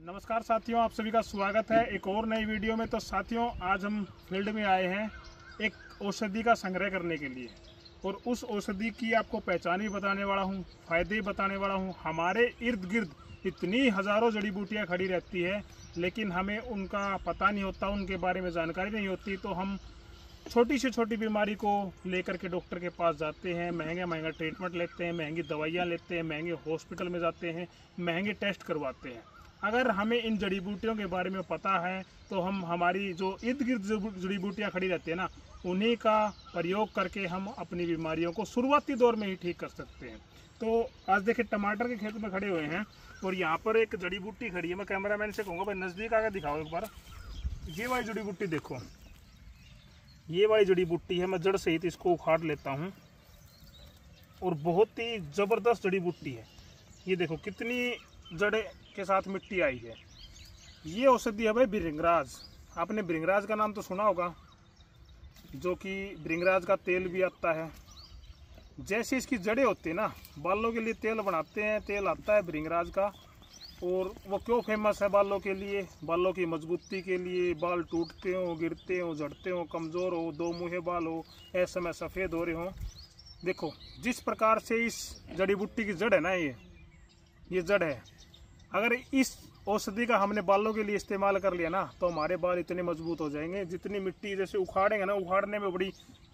नमस्कार साथियों, आप सभी का स्वागत है एक और नई वीडियो में। तो साथियों, आज हम फील्ड में आए हैं एक औषधि का संग्रह करने के लिए, और उस औषधि की आपको पहचान भी बताने वाला हूँ, फायदे बताने वाला हूँ। हमारे इर्द गिर्द इतनी हज़ारों जड़ी बूटियाँ खड़ी रहती है, लेकिन हमें उनका पता नहीं होता, उनके बारे में जानकारी नहीं होती। तो हम छोटी से छोटी बीमारी को लेकर के डॉक्टर के पास जाते हैं, महंगा ट्रीटमेंट लेते हैं, महंगी दवाइयाँ लेते हैं, महंगे हॉस्पिटल में जाते हैं, महंगे टेस्ट करवाते हैं। अगर हमें इन जड़ी बूटियों के बारे में पता है तो हम हमारी जो इर्द गिर्द जड़ी बूटियाँ खड़ी रहती है ना, उन्हीं का प्रयोग करके हम अपनी बीमारियों को शुरुआती दौर में ही ठीक कर सकते हैं। तो आज देखिए, टमाटर के खेत में खड़े हुए हैं और यहाँ पर एक जड़ी बूटी खड़ी है। मैं कैमरामैन से कहूँगा भाई नज़दीक आकर दिखाओ एक बार। ये वाली जड़ी बूटी देखो, ये वाली जड़ी बूटी है। मैं जड़ सहित इसको उखाड़ लेता हूँ और बहुत ही ज़बरदस्त जड़ी बूटी है। ये देखो कितनी जड़े के साथ मिट्टी आई है। ये औषधि है भाई भृंगराज। आपने भृंगराज का नाम तो सुना होगा, जो कि भृंगराज का तेल भी आता है। जैसे इसकी जड़ें होती है ना, बालों के लिए तेल बनाते हैं, तेल आता है भृंगराज का। और वो क्यों फेमस है बालों के लिए? बालों की मजबूती के लिए। बाल टूटते हो, गिरते हो, झड़ते हो, कमज़ोर हो, दो मुँहे बाल हो, ऐसे समय सफ़ेद हो रहे हो। देखो जिस प्रकार से इस जड़ी बूटी की जड़ है ना, ये जड़ है। अगर इस औषधि का हमने बालों के लिए इस्तेमाल कर लिया ना, तो हमारे बाल इतने मजबूत हो जाएंगे। जितनी मिट्टी जैसे उखाड़ेंगे ना, उखाड़ने में बड़ी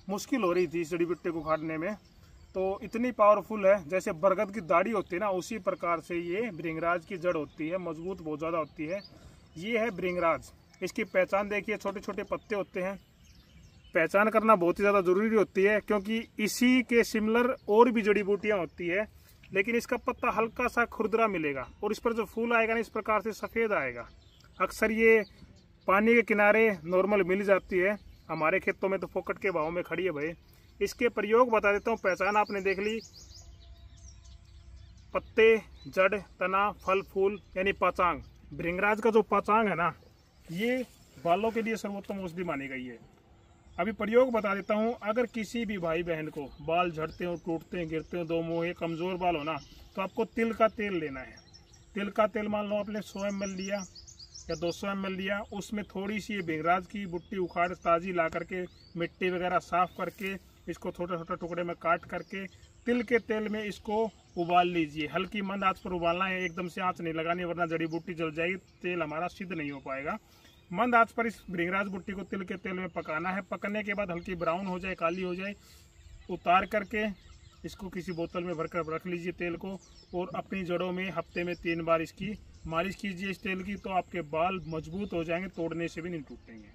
मुश्किल हो रही थी इस जड़ी बूटी को उखाड़ने में, तो इतनी पावरफुल है। जैसे बरगद की दाढ़ी होती है ना, उसी प्रकार से ये भृंगराज की जड़ होती है, मजबूत बहुत ज़्यादा होती है। ये है भृंगराज। इसकी पहचान देखिए, छोटे छोटे पत्ते होते हैं। पहचान करना बहुत ही ज़्यादा ज़रूरी होती है, क्योंकि इसी के सिमिलर और भी जड़ी बूटियाँ होती है, लेकिन इसका पत्ता हल्का सा खुरदरा मिलेगा और इस पर जो फूल आएगा ना, इस प्रकार से सफ़ेद आएगा। अक्सर ये पानी के किनारे नॉर्मल मिल जाती है। हमारे खेतों में तो फोकट के भाव में खड़ी है भाई। इसके प्रयोग बता देता हूँ। पहचान आपने देख ली, पत्ते, जड़, तना, फल, फूल, यानी पाचांग। भृंगराज का जो पाचांग है ना, ये बालों के लिए सर्वोत्तम औषधि मानी गई है। अभी प्रयोग बता देता हूँ। अगर किसी भी भाई बहन को बाल झड़ते हो, टूटते हैं, गिरते हो, दो मुँहे, कमज़ोर बाल हो ना, तो आपको तिल का तेल लेना है। तिल का तेल मान लो आपने 100 ml लिया या 200 ml लिया। उसमें थोड़ी सी भृंगराज की बुट्टी उखाड़ ताज़ी ला करके, मिट्टी वगैरह साफ़ करके, इसको छोटे छोटे टुकड़े में काट करके तिल के तेल में इसको उबाल लीजिए। हल्की मंद आंच पर उबालना है, एकदम से आंच नहीं लगानी, वरना जड़ी बूटी जल जाएगी, तेल हमारा सिद्ध नहीं हो पाएगा। मंद आंच पर इस भृंगराज बुट्टी को तिल के तेल में पकाना है। पकने के बाद हल्की ब्राउन हो जाए, काली हो जाए, उतार करके इसको किसी बोतल में भरकर रख लीजिए तेल को, और अपनी जड़ों में हफ्ते में 3 बार इसकी मालिश कीजिए इस तेल की। तो आपके बाल मजबूत हो जाएंगे, तोड़ने से भी नहीं टूटेंगे।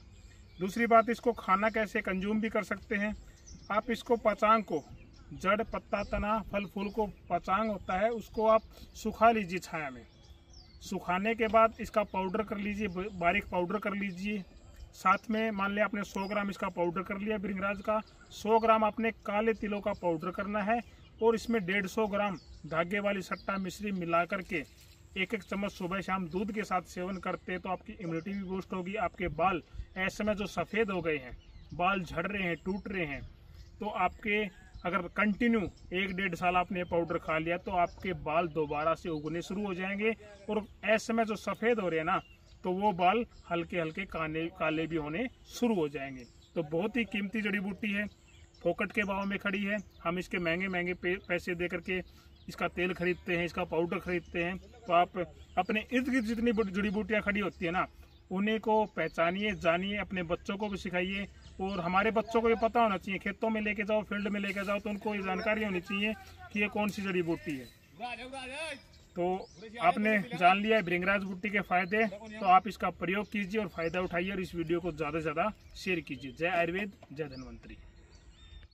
दूसरी बात, इसको खाना कैसे कंज्यूम भी कर सकते हैं आप। इसको पाचांग को, जड़, पत्ता, तना, फल, फूल को पाचांग होता है, उसको आप सुखा लीजिए छाया में। सुखाने के बाद इसका पाउडर कर लीजिए, बारीक पाउडर कर लीजिए। साथ में मान लिया आपने 100 ग्राम इसका पाउडर कर लिया भृंगराज का, 100 ग्राम आपने काले तिलों का पाउडर करना है, और इसमें 150 ग्राम धागे वाली सट्टा मिश्री मिला करके 1-1 चम्मच सुबह शाम दूध के साथ सेवन करते, तो आपकी इम्यूनिटी भी बूस्ट होगी। आपके बाल ऐसे में जो सफ़ेद हो गए हैं, बाल झड़ रहे हैं, टूट रहे हैं, तो आपके अगर कंटिन्यू 1-1.5 साल आपने पाउडर खा लिया, तो आपके बाल दोबारा से उगने शुरू हो जाएंगे। और ऐसे में जो सफ़ेद हो रहे हैं ना, तो वो बाल हल्के हल्के काले भी होने शुरू हो जाएंगे। तो बहुत ही कीमती जड़ी बूटी है, फोकट के भाव में खड़ी है। हम इसके महंगे पैसे दे करके इसका तेल खरीदते हैं, इसका पाउडर खरीदते हैं। तो आप अपने इर्द गिर्द जितनी जड़ी बूटियाँ खड़ी होती है ना, उन्हीं को पहचानिए, जानिए, अपने बच्चों को भी सिखाइए। और हमारे बच्चों को ये पता होना चाहिए, खेतों में लेके जाओ, फील्ड में लेके जाओ, तो उनको ये जानकारी होनी चाहिए कि ये कौन सी जड़ी बूटी है। तो आपने जान लिया है भृंगराज बूटी के फायदे, तो आप इसका प्रयोग कीजिए और फायदा उठाइए, और इस वीडियो को ज़्यादा से ज़्यादा शेयर कीजिए। जय आयुर्वेद, जय धन्वंतरी।